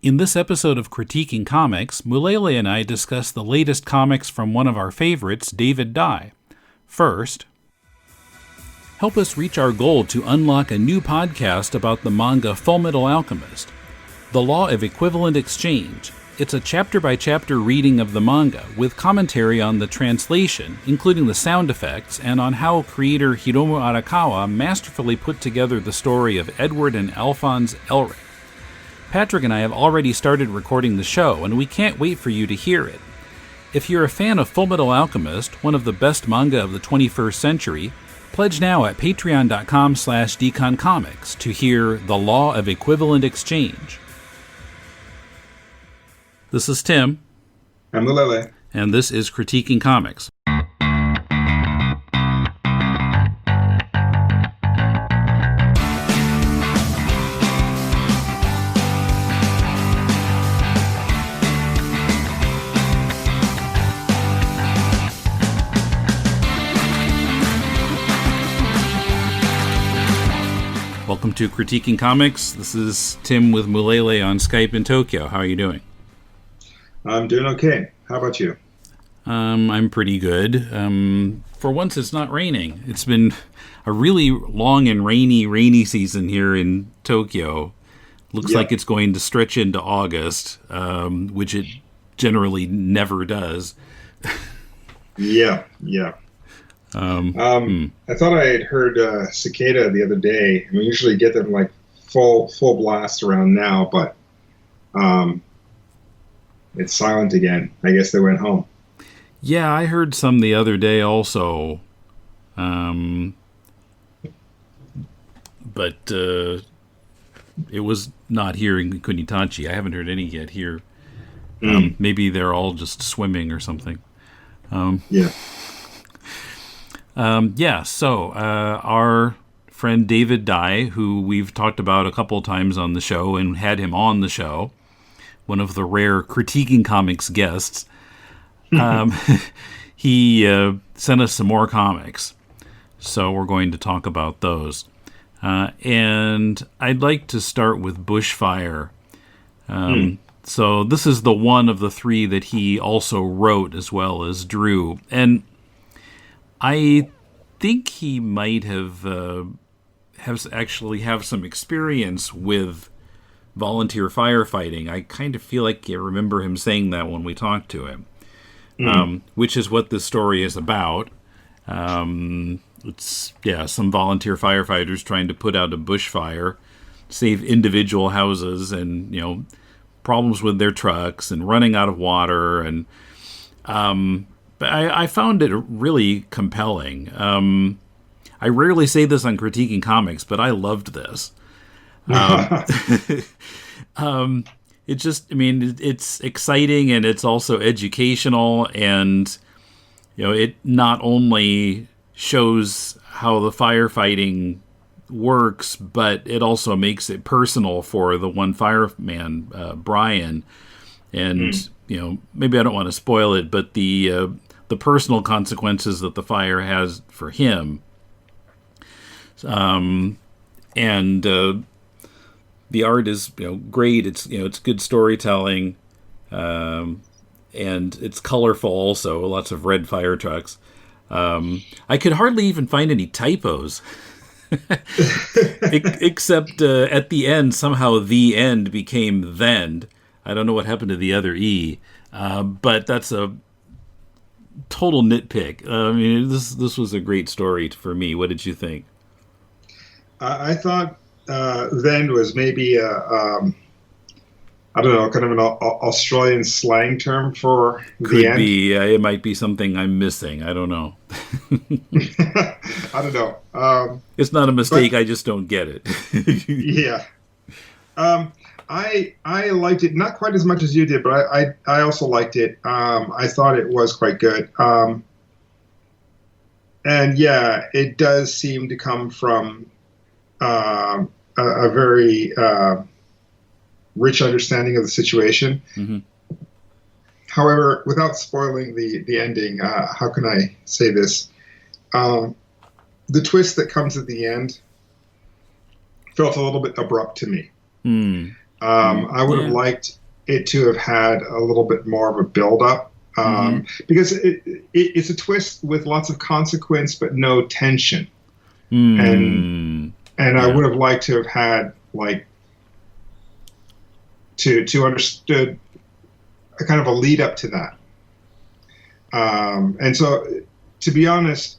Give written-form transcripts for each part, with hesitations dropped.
In this episode of Critiquing Comics, Mulele and I discuss the latest comics from one of our favorites, David Dye. First, help us reach our goal to unlock a new podcast about the manga Fullmetal Alchemist, The Law of Equivalent Exchange. It's a chapter-by-chapter reading of the manga, with commentary on the translation, including the sound effects, and on how creator Hiromu Arakawa masterfully put together the story of Edward and Alphonse Elric. Patrick and I have already started recording the show, and we can't wait for you to hear it. If you're a fan of Fullmetal Alchemist, one of the best manga of the 21st century, pledge now at patreon.com/deconcomics to hear The Law of Equivalent Exchange. This is Tim. I'm Mulele. And this is Critiquing Comics. Welcome to Critiquing Comics. This is Tim with Mulele on Skype in Tokyo. How are you doing? I'm doing okay. How about you? I'm pretty good. For once, it's not raining. It's been a really long and rainy season here in Tokyo. Looks like it's going to stretch into August, which it generally never does. Yeah. I thought I had heard cicada the other day. We usually get them like full blast around now, but it's silent again. I guess they went home. Yeah, I heard some the other day also. But it was not here in Kunitachi. I haven't heard any yet here. Maybe they're all just swimming or something. So our friend David Dye, who we've talked about a couple times on the show and had him on the show, one of the rare Critiquing Comics guests, he sent us some more comics. So we're going to talk about those. And I'd like to start with Bushfire. So this is the one of the three that he also wrote as well as drew. And I think he might have some experience with volunteer firefighting. I kind of feel like I remember him saying that when we talked to him, which is what this story is about. It's some volunteer firefighters trying to put out a bushfire, save individual houses, and problems with their trucks and running out of water and. But I found it really compelling. I rarely say this on Critiquing Comics, but I loved this. It's exciting and it's also educational, and it not only shows how the firefighting works, but it also makes it personal for the one fireman, Brian, and maybe I don't want to spoil it, but the personal consequences that the fire has for him. And the art is great. It's good storytelling, and it's colorful also. Lots of red fire trucks. I could hardly even find any typos, except at the end somehow the end became then. I don't know what happened to the other E, but that's a total nitpick. This was a great story for me. What did you think? I thought then was maybe kind of an Australian slang term for the end. Could be. It might be something I'm missing. I don't know. I don't know. It's not a mistake. I just don't get it. Yeah. I liked it, not quite as much as you did, but I also liked it. I thought it was quite good. And yeah, it does seem to come from a very rich understanding of the situation. Mm-hmm. However, without spoiling the ending, how can I say this? The twist that comes at the end felt a little bit abrupt to me. I would have liked it to have had a little bit more of a build-up, because it's a twist with lots of consequence but no tension. And I would have liked to have had like to understood a kind of a lead up to that. And so, to be honest,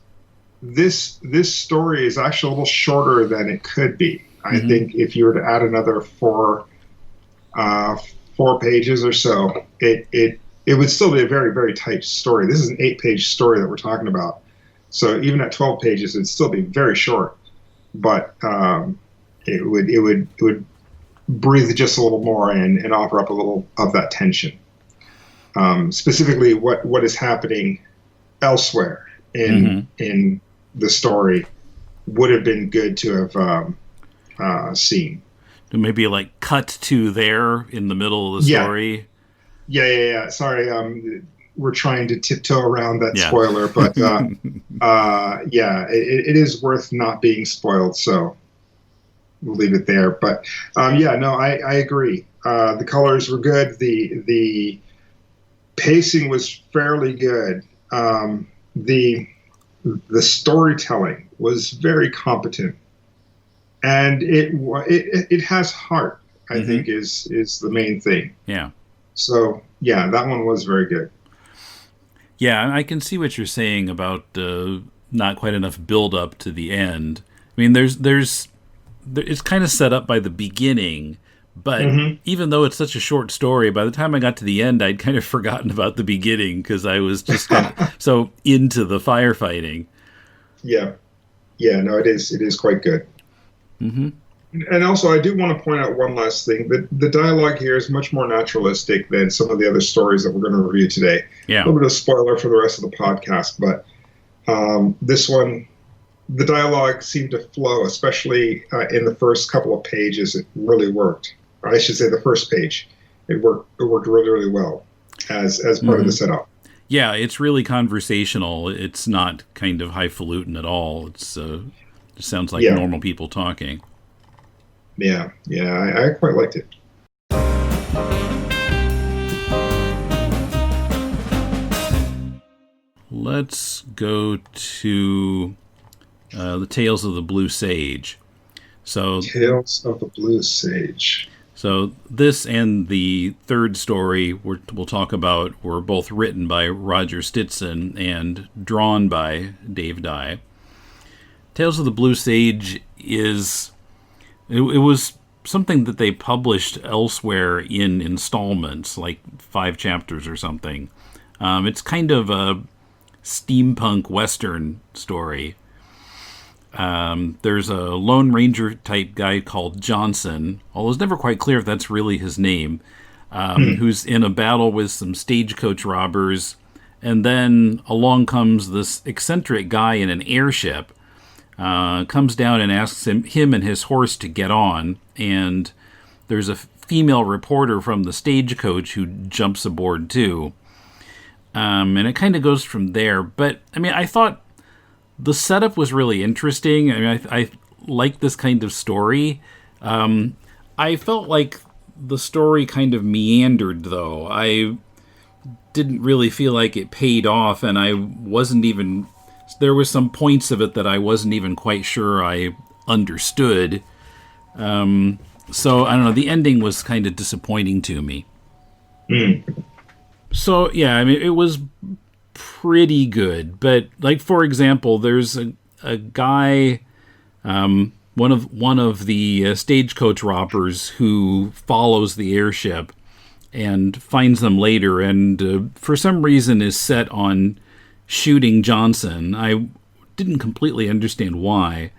this story is actually a little shorter than it could be. I think if you were to add another four pages or so, it would still be a very, very tight story. This is an 8-page story that we're talking about. So even at 12 pages, it'd still be very short, but it would breathe just a little more and offer up a little of that tension. Specifically, what is happening elsewhere in the story would have been good to have seen. Maybe like cut to there in the middle of the story. Yeah. Sorry, we're trying to tiptoe around that spoiler, but it is worth not being spoiled. So we'll leave it there. But I agree. The colors were good. The pacing was fairly good. The storytelling was very competent, and it has heart. I think is the main thing. Yeah. So that one was very good. Yeah, I can see what you're saying about not quite enough build up to the end. I mean, it's kind of set up by the beginning, but even though it's such a short story, by the time I got to the end, I'd kind of forgotten about the beginning because I was just kind of so into the firefighting. Yeah, no, it is quite good. And also, I do want to point out one last thing. The dialogue here is much more naturalistic than some of the other stories that we're going to review today. Yeah. A little bit of spoiler for the rest of the podcast, but this one, the dialogue seemed to flow, especially in the first couple of pages. It really worked. Or I should say the first page. It worked really, really well as part of the setup. Yeah, it's really conversational. It's not kind of highfalutin at all. It sounds like normal people talking. Yeah, I quite liked it. Let's go to the Tales of the Blue Sage. Tales of the Blue Sage. So this and the third story we'll talk about were both written by Roger Stitson and drawn by Dave Dye. Tales of the Blue Sage it was something that they published elsewhere in installments, like 5 chapters or something. It's kind of a steampunk Western story. There's a Lone Ranger type guy called Johnson, although it's never quite clear if that's really his name, who's in a battle with some stagecoach robbers, and then along comes this eccentric guy in an airship, comes down and asks him and his horse to get on, and there's a female reporter from the stagecoach who jumps aboard too. And it kind of goes from there. But, I mean, I thought the setup was really interesting. I mean, I like this kind of story. I felt like the story kind of meandered, though. I didn't really feel like it paid off, and I wasn't even... There were some points of it that I wasn't even quite sure I understood. So, I don't know, the ending was kind of disappointing to me. So, yeah, I mean, it was pretty good. But, like, for example, there's a guy, one of the stagecoach robbers who follows the airship and finds them later, and for some reason is set on shooting Johnson. I didn't completely understand why.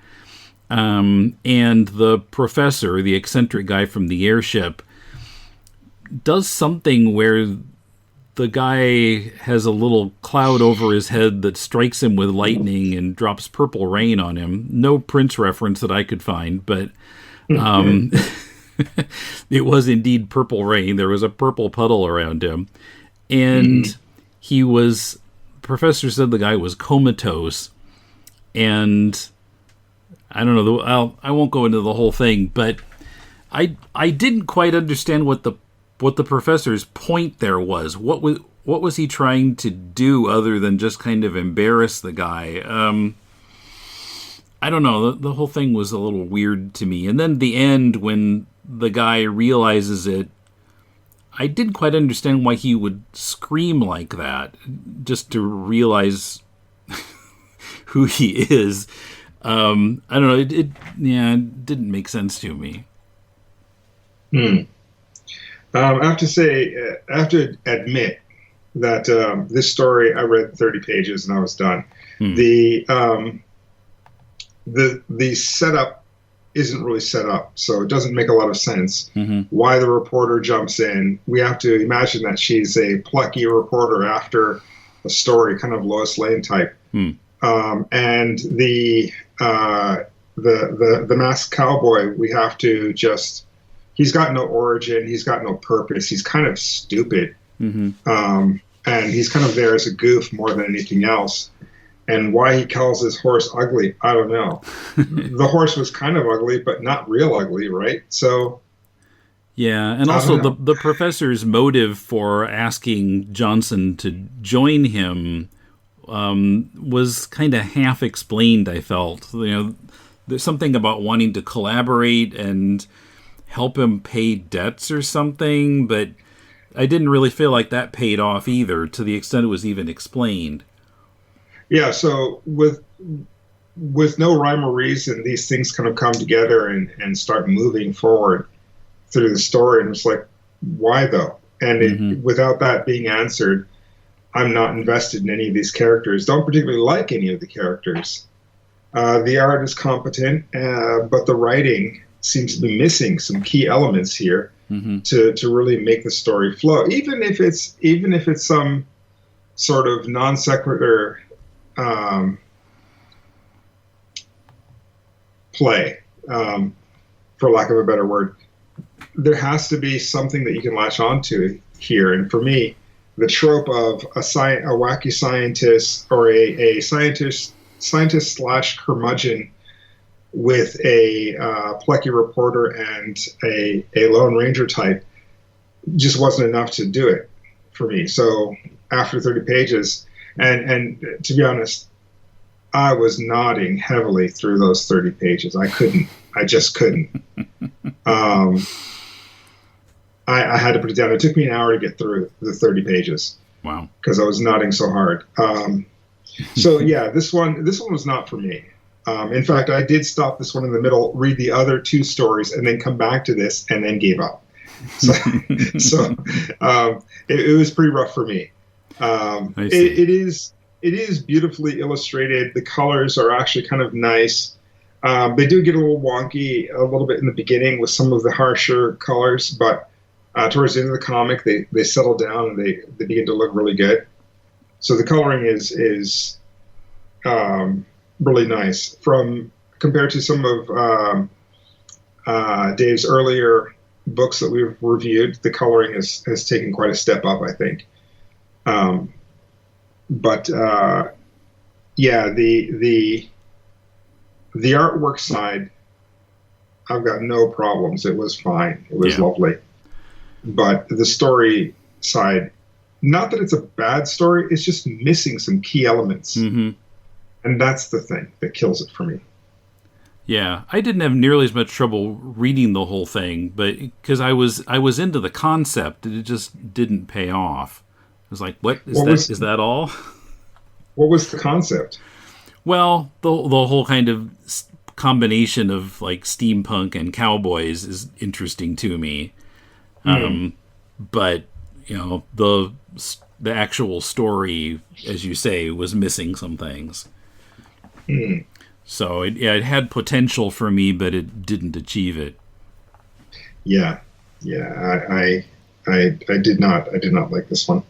And the professor, the eccentric guy from the airship, does something where the guy has a little cloud over his head that strikes him with lightning and drops purple rain on him. No Prince reference that I could find, but it was indeed purple rain. There was a purple puddle around him. And Professor said the guy was comatose, and I don't know, I won't go into the whole thing, but I didn't quite understand what the professor's point there was. What was he trying to do other than just kind of embarrass the guy? I don't know. The whole thing was a little weird to me. And then the end, when the guy realizes it, I didn't quite understand why he would scream like that, just to realize who he is. I don't know. It didn't make sense to me. I have to say, I have to admit that this story, I read 30 pages and I was done. The setup isn't really set up, so it doesn't make a lot of sense. Why the reporter jumps in. We have to imagine that she's a plucky reporter after a story, kind of Lois Lane type. And the masked cowboy, we have to just, he's got no origin, he's got no purpose, he's kind of stupid. And he's kind of there as a goof more than anything else. And why he calls his horse ugly, I don't know. The horse was kind of ugly, but not real ugly, right? So, yeah, and also the professor's motive for asking Johnson to join him was kind of half explained, I felt. There's something about wanting to collaborate and help him pay debts or something, but I didn't really feel like that paid off either, to the extent it was even explained. Yeah, so with no rhyme or reason, these things kind of come together and start moving forward through the story. And it's like, why though? And without that being answered, I'm not invested in any of these characters. Don't particularly like any of the characters. The art is competent, but the writing seems to be missing some key elements here to really make the story flow. Even if it's some sort of non sequitur play, for lack of a better word, there has to be something that you can latch onto here. And for me, the trope of a wacky scientist or a scientist / curmudgeon with a plucky reporter and a Lone Ranger type just wasn't enough to do it for me. So after 30 pages, and to be honest, I was nodding heavily through those 30 pages. I just couldn't. I had to put it down. It took me an hour to get through the 30 pages. Wow. Because I was nodding so hard. So yeah, this one was not for me. In fact, I did stop this one in the middle, read the other two stories, and then come back to this, and then gave up. So, it was pretty rough for me. It is beautifully illustrated. The colors are actually kind of nice. They do get a little wonky a little bit in the beginning with some of the harsher colors, but towards the end of the comic, they settle down and they begin to look really good. So the coloring is really nice compared to some of Dave's earlier books that we've reviewed. The coloring has taken quite a step up, I think. But yeah, the artwork side, I've got no problems. It was fine. It was lovely. But the story side, not that it's a bad story, it's just missing some key elements. And that's the thing that kills it for me. Yeah, I didn't have nearly as much trouble reading the whole thing, but because I was into the concept, it just didn't pay off. I was like, is that all? What was the concept? Well, the whole kind of combination of like steampunk and cowboys is interesting to me. But the actual story, as you say, was missing some things. So it had potential for me, but it didn't achieve it. Yeah. I did not like this one.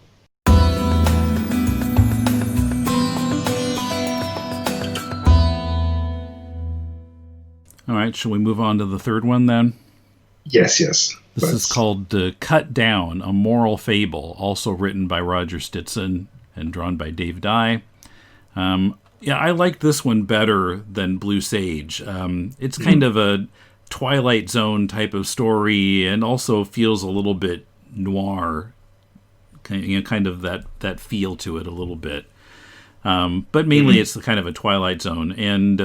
All right, shall we move on to the third one then? Yes. This is called Cut Down, a Moral Fable, also written by Roger Stitson and drawn by Dave Dye. I like this one better than Blue Sage. It's kind of a Twilight Zone type of story, and also feels a little bit noir, kind of that feel to it a little bit. But mainly it's kind of a Twilight Zone, and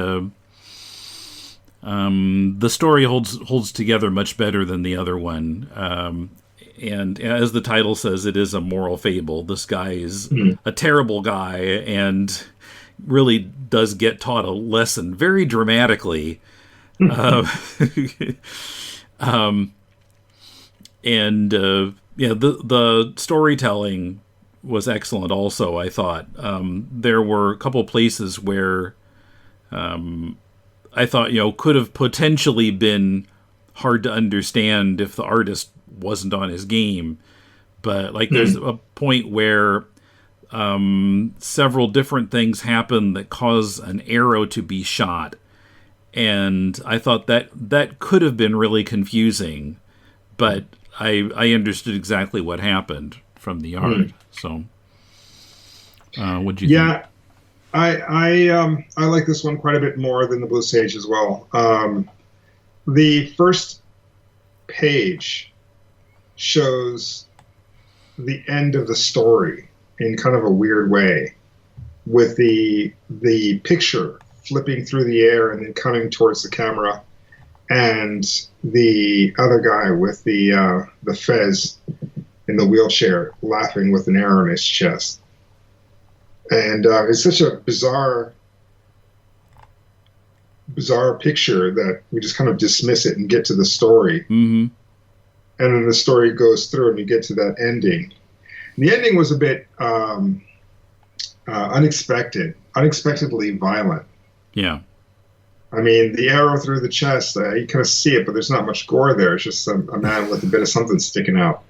the story holds together much better than the other one. And as the title says, it is a moral fable. This guy is a terrible guy and really does get taught a lesson very dramatically. The storytelling was excellent also, I thought. There were a couple places where I thought, could have potentially been hard to understand if the artist wasn't on his game. But there's a point where several different things happen that cause an arrow to be shot. And I thought that could have been really confusing, but I understood exactly what happened from the art. So, what do you think? Yeah, I like this one quite a bit more than the Blue Sage as well. The first page shows the end of the story in kind of a weird way, with the picture flipping through the air and then coming towards the camera, and the other guy with the fez in the wheelchair laughing with an arrow in his chest. And it's such a bizarre picture that we just kind of dismiss it and get to the story. And then the story goes through and we get to that ending. And the ending was a bit unexpectedly violent. Yeah. I mean, the arrow through the chest, you kind of see it, but there's not much gore there. It's just a man with a bit of something sticking out.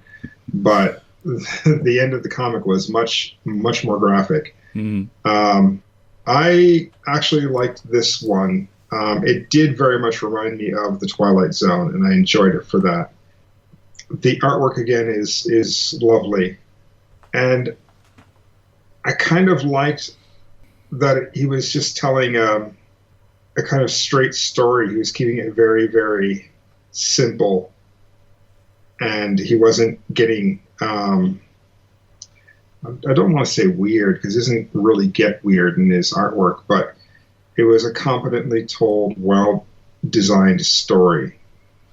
But the end of the comic was much, much more graphic. I actually liked this one. It did very much remind me of the Twilight Zone, and I enjoyed it for that. The artwork, again, is lovely. And I kind of liked that he was just telling a kind of straight story. He was keeping it very, very simple. And he wasn't getting, I don't want to say weird, because he doesn't really get weird in his artwork, but it was a competently told, well-designed story.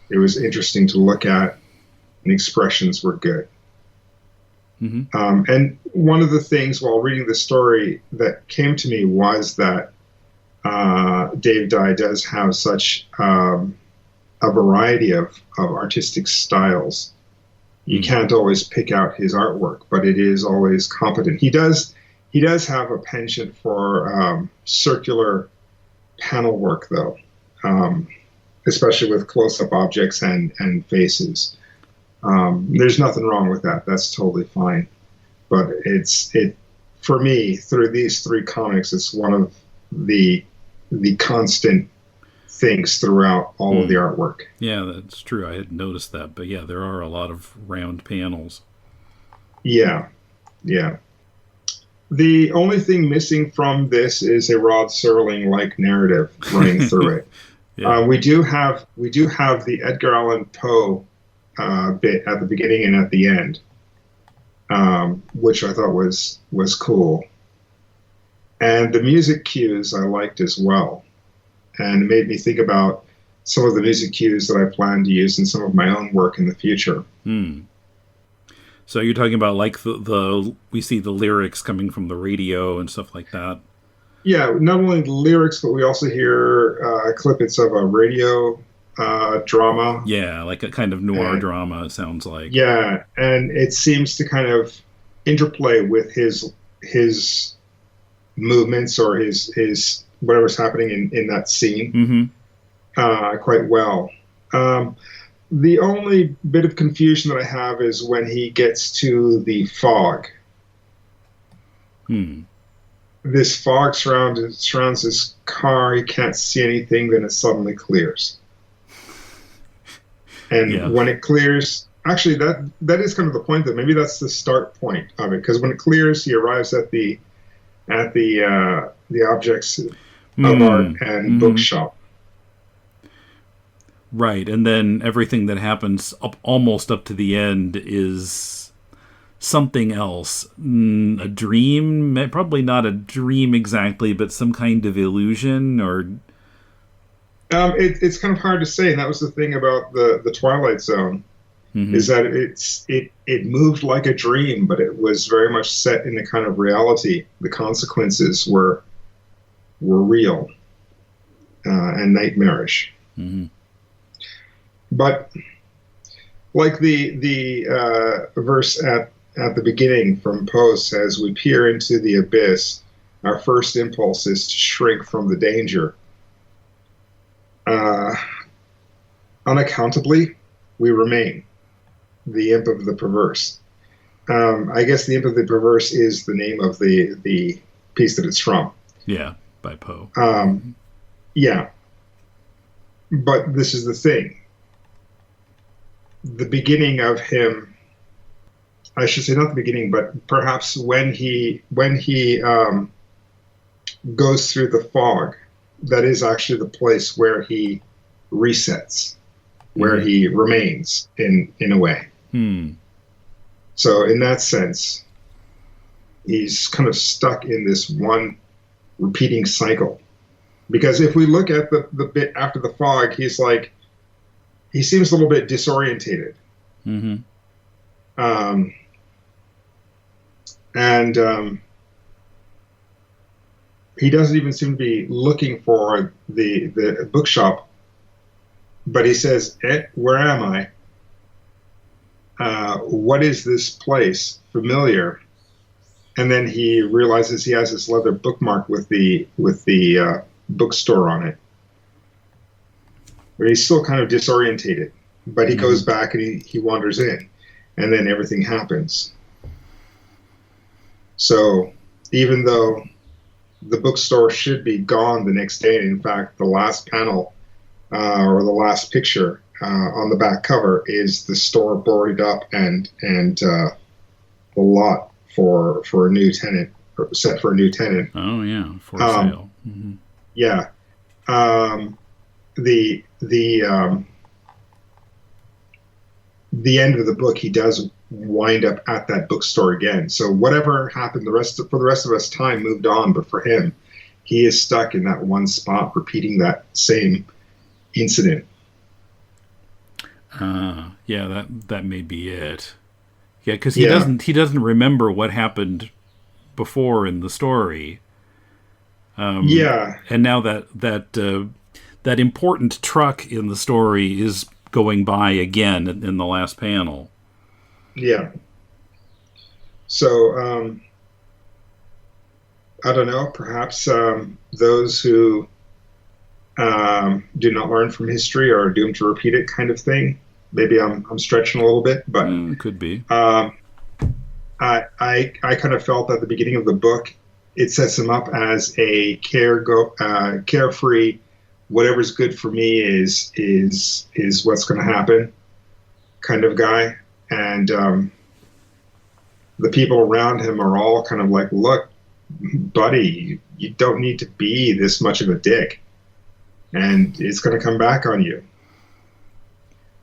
It was interesting to look at, and the expressions were good. And one of the things while reading the story that came to me was that Dave Dye does have such a variety of artistic styles. You can't always pick out his artwork, but it is always competent. He does have a penchant for circular panel work, though, especially with close-up objects and faces. There's nothing wrong with that. That's totally fine. But it for me, through these three comics, it's one of the constant things throughout all of the artwork. Yeah, that's true. I hadn't noticed that, but yeah, there are a lot of round panels. Yeah. The only thing missing from this is a Rod Serling-like narrative running through it. We do have the Edgar Allan Poe bit at the beginning and at the end, which I thought was cool. And the music cues I liked as well. And it made me think about some of the music cues that I plan to use in some of my own work in the future. So you're talking about we see the lyrics coming from the radio and stuff like that? Yeah, not only the lyrics, but we also hear clippets of a radio drama. Yeah, like a kind of noir drama, it sounds like. Yeah, and it seems to kind of interplay with his movements or his whatever's happening in that scene quite well. The only bit of confusion that I have is when he gets to the fog. This fog surrounds his car. He can't see anything. Then it suddenly clears. And when it clears, actually, that is kind of the point. That maybe that's the start point of it. Because when it clears, he arrives at the objects of art and bookshop. Right, and then everything that happens almost up to the end is something else. A dream? Probably not a dream exactly, but some kind of illusion, or... It's kind of hard to say, and that was the thing about the Twilight Zone, is that it moved like a dream, but it was very much set in a kind of reality. The consequences were real and nightmarish. But like the verse at the beginning from Poe says, we peer into the abyss. Our first impulse is to shrink from the danger. Unaccountably, we remain the imp of the perverse. I guess the imp of the perverse is the name of the piece that it's from. Yeah, by Poe. Yeah. But this is the thing. The beginning of him, I should say not the beginning, but perhaps when he goes through the fog, that is actually the place where he resets, where he remains in a way. So in that sense, he's kind of stuck in this one repeating cycle. Because if we look at the bit after the fog, he seems a little bit disorientated. He doesn't even seem to be looking for the bookshop, but he says, where am I? What is this place? Familiar. And then he realizes he has this leather bookmark with the bookstore on it. But he's still kind of disorientated. But he goes back and he wanders in. And then everything happens. So even though the bookstore should be gone the next day, in fact, the last panel or the last picture on the back cover is the store boarded up and the lot for a new tenant, set for a new tenant. Oh yeah, for sale. Yeah. The end of the book, he does wind up at that bookstore again. So whatever happened, for the rest of us, time moved on. But for him, he is stuck in that one spot, repeating that same incident. Yeah, that may be it. Yeah, because he doesn't remember what happened before in the story. And now that important truck in the story is going by again in the last panel. Yeah. So I don't know. Perhaps those who do not learn from history are doomed to repeat it, kind of thing. Maybe I'm stretching a little bit, but could be. I kind of felt at the beginning of the book, it sets him up as a carefree, whatever's good for me is what's going to happen kind of guy. And the people around him are all kind of like, look, buddy, you don't need to be this much of a dick. And it's going to come back on you.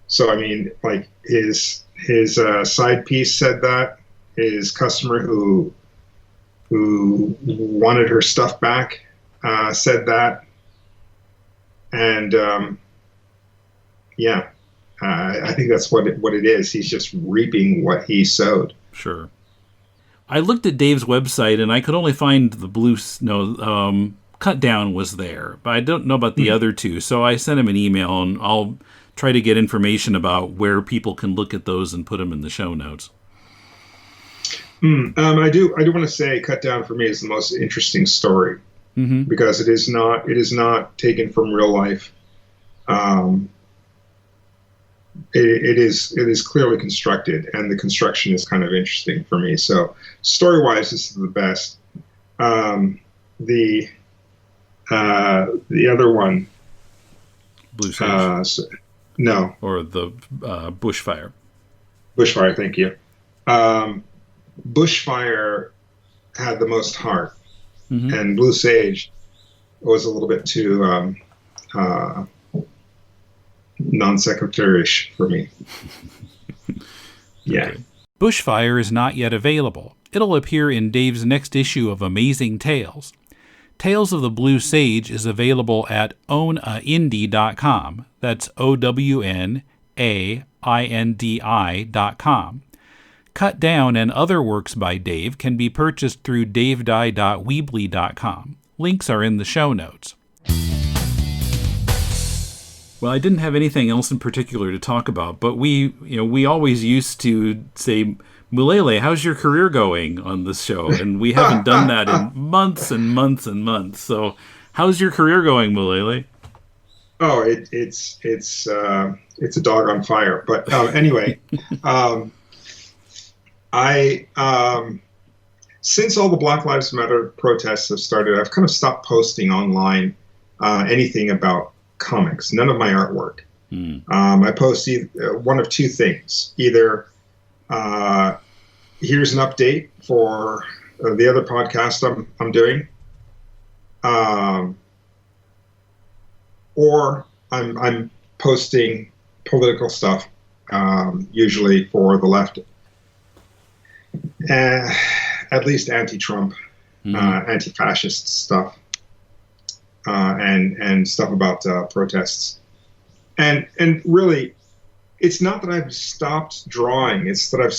So, I mean, like his side piece said that. His customer who wanted her stuff back said that. And I think that's what it is. He's just reaping what he sowed. Sure. I looked at Dave's website and I could only find the Cut Down was there, but I don't know about the other two. So I sent him an email and I'll try to get information about where people can look at those and put them in the show notes. I do want to say Cut Down for me is the most interesting story because it is not taken from real life. It is clearly constructed, and the construction is kind of interesting for me. So story-wise, this is the best. The other one, Blue Sage. No. Or the Bushfire. Bushfire, thank you. Bushfire had the most heart, and Blue Sage was a little bit too non sequitur-ish for me. Yeah. Okay. Bushfire is not yet available. It'll appear in Dave's next issue of Amazing Tales. Tales of the Blue Sage is available at ownaindie.com. That's OWNAINDI.com. Cut Down and other works by Dave can be purchased through davedye.weebly.com. Links are in the show notes. Well, I didn't have anything else in particular to talk about, but we always used to say, Mulele, how's your career going on this show? And we haven't done that in months and months and months. So, how's your career going, Mulele? Oh, it's a dog on fire. But anyway, since all the Black Lives Matter protests have started, I've kind of stopped posting online anything about comics, none of my artwork. I post one of two things. Either here's an update for the other podcast I'm doing, or I'm posting political stuff, usually for the left, at least anti-Trump, anti-fascist stuff. And stuff about protests, and really, it's not that I've stopped drawing; it's that I've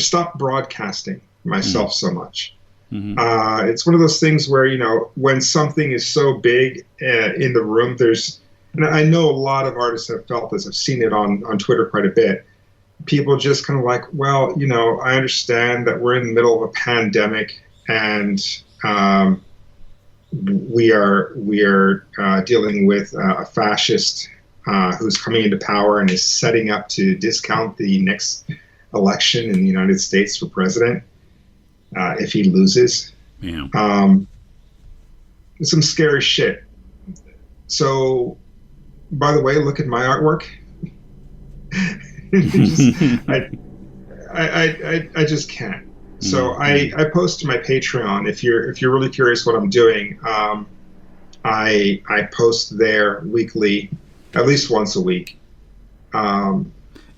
stopped broadcasting myself so much. It's one of those things where, when something is so big in the room, and I know a lot of artists have felt this. I've seen it on Twitter quite a bit. People just kind of like, well, I understand that we're in the middle of a pandemic, and we are dealing with a fascist who's coming into power and is setting up to discount the next election in the United States for president if he loses. Yeah. Some scary shit. So, by the way, look at my artwork. I just can't. So I post to my Patreon. If you're really curious what I'm doing, I post there weekly, at least once a week.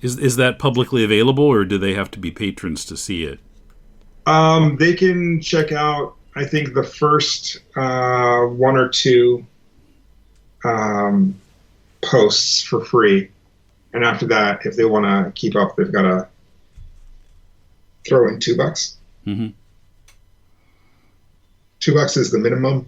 Is that publicly available, or do they have to be patrons to see it? They can check out, I think, the first one or two posts for free, and after that, if they want to keep up, they've got to throw in $2. Mm-hmm. $2 is the minimum.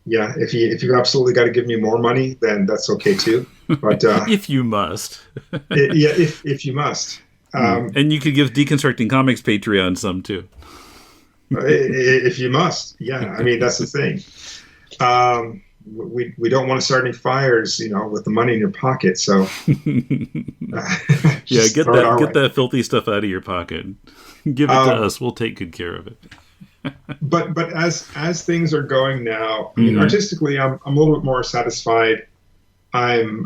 Yeah, if you've absolutely got to give me more money, then that's okay too. But if you must, if you must, and you could give Deconstructing Comics Patreon some too. If you must, yeah. I mean, that's the thing. We don't want to start any fires, with the money in your pocket. So yeah, get that filthy stuff out of your pocket. Give it to us. We'll take good care of it. but as things are going now, I mean, artistically, I'm a little bit more satisfied. I'm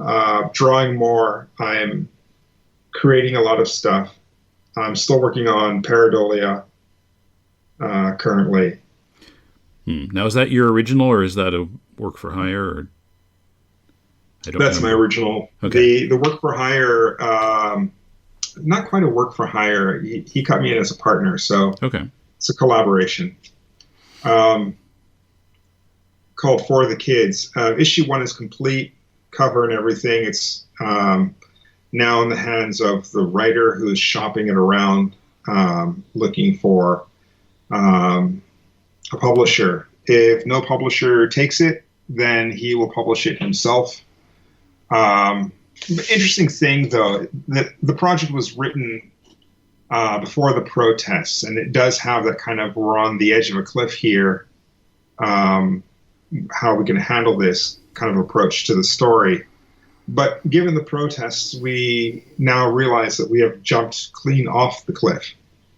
drawing more. I'm creating a lot of stuff. I'm still working on Pareidolia currently. Now, is that your original, or is that a work for hire? Or that's my original. Okay. The work for hire, not quite a work for hire. He cut me in as a partner, so okay. It's a collaboration called For the Kids. Issue 1 is complete, cover and everything. It's now in the hands of the writer who's shopping it around, looking for a publisher. If no publisher takes it, then he will publish it himself. Interesting thing, though, that the project was written before the protests, and it does have that kind of, we're on the edge of a cliff here, how are we going to handle this kind of approach to the story. But given the protests, we now realize that we have jumped clean off the cliff,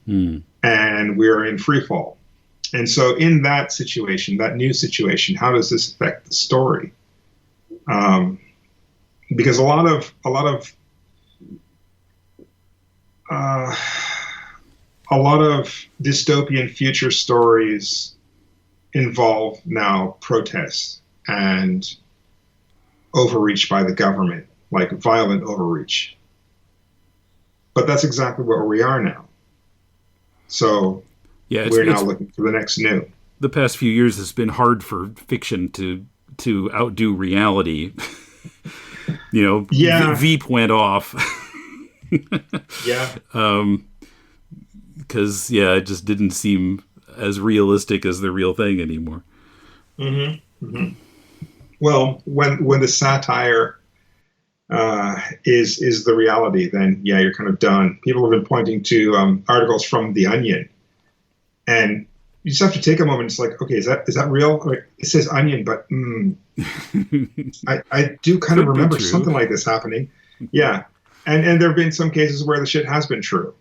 and we're in free fall. And so in that situation, that new situation, how does this affect the story? Because a lot of dystopian future stories involve now protests and overreach by the government, like violent overreach. But that's exactly where we are now. So we're now looking for the next new. The past few years has been hard for fiction to outdo reality. Veep went off. Yeah. Because, it just didn't seem as realistic as the real thing anymore. Mm-hmm. Mm-hmm. Well, when the satire is the reality, then you're kind of done. People have been pointing to articles from The Onion, and you just have to take a moment. It's like, okay, is that real? Like, it says Onion, but I do kind of remember something like this happening. Yeah, and there have been some cases where the shit has been true.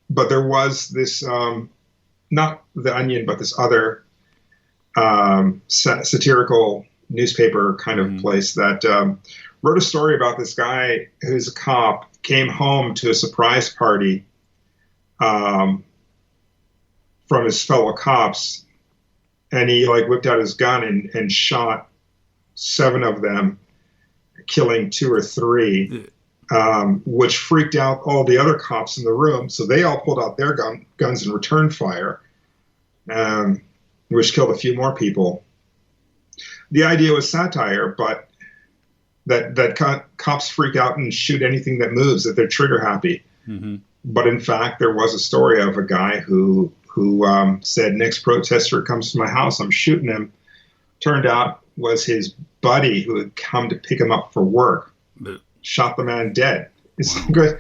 But there was this, not The Onion, but this other satirical newspaper kind of place that wrote a story about this guy who's a cop, came home to a surprise party from his fellow cops, and he whipped out his gun and shot 7 of them, killing 2 or 3. Which freaked out all the other cops in the room. So they all pulled out their guns and returned fire, which killed a few more people. The idea was satire, but that cops freak out and shoot anything that moves, that they're trigger happy. Mm-hmm. But in fact, there was a story of a guy who said, next protester comes to my house, I'm shooting him. Turned out was his buddy who had come to pick him up for work. Shot the man dead. It's good.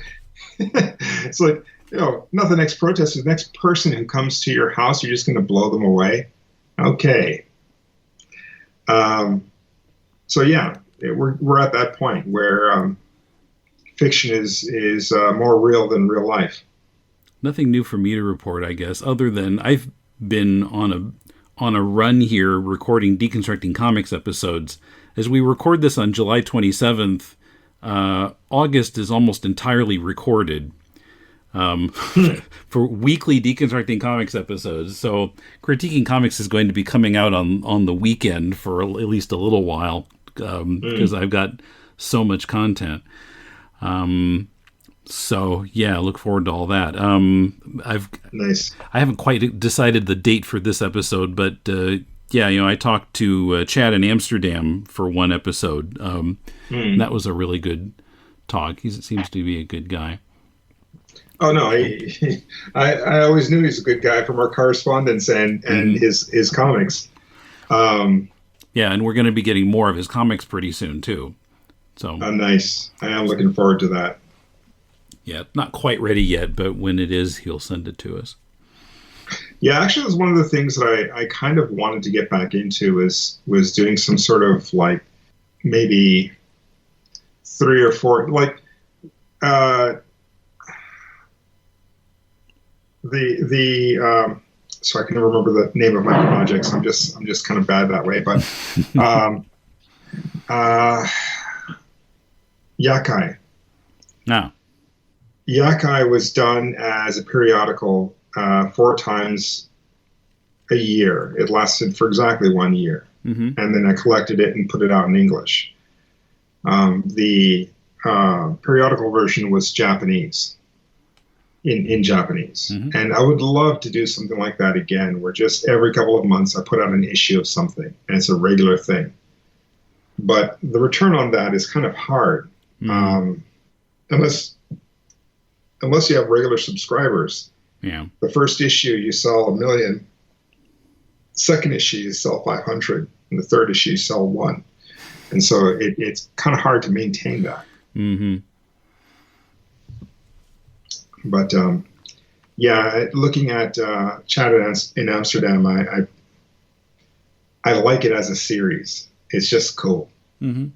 It's like, not the next protester, the next person who comes to your house, you're just going to blow them away. Okay. We're at that point where fiction is more real than real life. Nothing new for me to report, I guess, other than I've been on a run here recording Deconstructing Comics episodes. As we record this on July 27th, August is almost entirely recorded for weekly Deconstructing Comics episodes. So Critiquing Comics is going to be coming out on the weekend for at least a little while because I've got so much content. Look forward to all that. Nice. I haven't quite decided the date for this episode, but I talked to Chad in Amsterdam for one episode. And that was a really good talk. He seems to be a good guy. Oh no, I always knew he's a good guy from our correspondence and his comics. And we're going to be getting more of his comics pretty soon too. So nice. I am looking forward to that. Yeah, not quite ready yet, but when it is, he'll send it to us. Yeah, actually, it was one of the things that I kind of wanted to get back into was doing some sort of maybe 3 or 4 so I can never remember the name of my projects. I'm just kind of bad that way, but Yakai. No. Yakai was done as a periodical 4 times a year. It lasted for exactly 1 year. Mm-hmm. And then I collected it and put it out in English. The periodical version was Japanese, in Japanese. Mm-hmm. And I would love to do something like that again, where just every couple of months I put out an issue of something, and it's a regular thing. But the return on that is kind of hard. Mm-hmm. Unless you have regular subscribers. Yeah. The first issue you sell 1 million. Second issue you sell 500, and the third issue you sell 1. And so it's kind of hard to maintain that. Mm-hmm. But looking at Chat in Amsterdam, I like it as a series. It's just cool. Mm-hmm.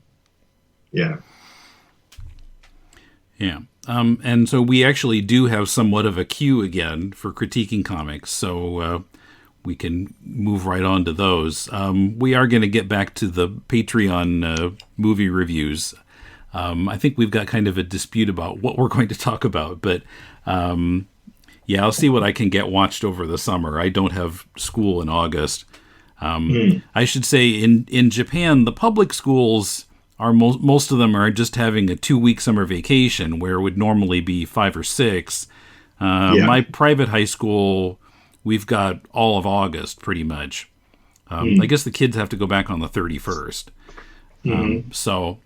Yeah. Yeah. And so we actually do have somewhat of a queue again for Critiquing Comics, so we can move right on to those. We are going to get back to the Patreon movie reviews. I think we've got kind of a dispute about what we're going to talk about, but Yeah, I'll see what I can get watched over the summer. I don't have school in August. I should say in Japan, the public schools are most of them are just having a 2-week summer vacation where it would normally be 5 or 6. My private high school, we've got all of August pretty much. I guess the kids have to go back on the 31st. So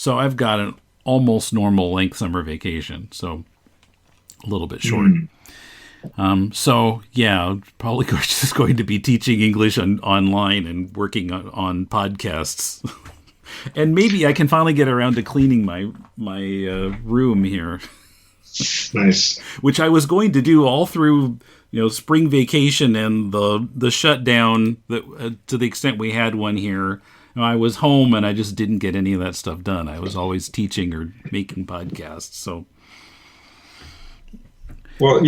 I've got an almost normal length summer vacation, so a little bit short. Probably just going to be teaching English online and working on podcasts. And maybe I can finally get around to cleaning my room here. Nice. Which I was going to do all through, spring vacation and the shutdown that to the extent we had one here. I was home and I just didn't get any of that stuff done. I was always teaching or making podcasts. So, well,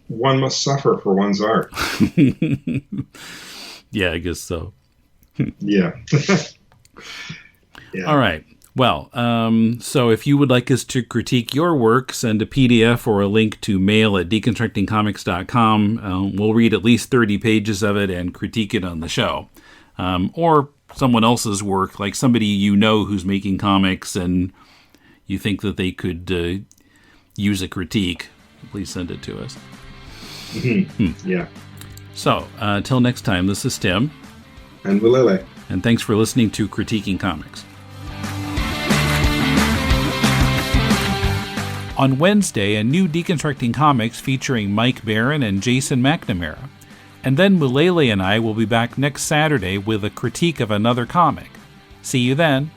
one must suffer for one's art. Yeah, I guess so. Yeah. Yeah. All right. Well, so if you would like us to critique your work, send a PDF or a link to mail@deconstructingcomics.com. We'll read at least 30 pages of it and critique it on the show. Or someone else's work, like somebody who's making comics and you think that they could use a critique, please send it to us. Yeah. So, till next time, this is Tim. And Willele. And thanks for listening to Critiquing Comics. On Wednesday, a new Deconstructing Comics featuring Mike Barron and Jason McNamara. And then Mulele and I will be back next Saturday with a critique of another comic. See you then.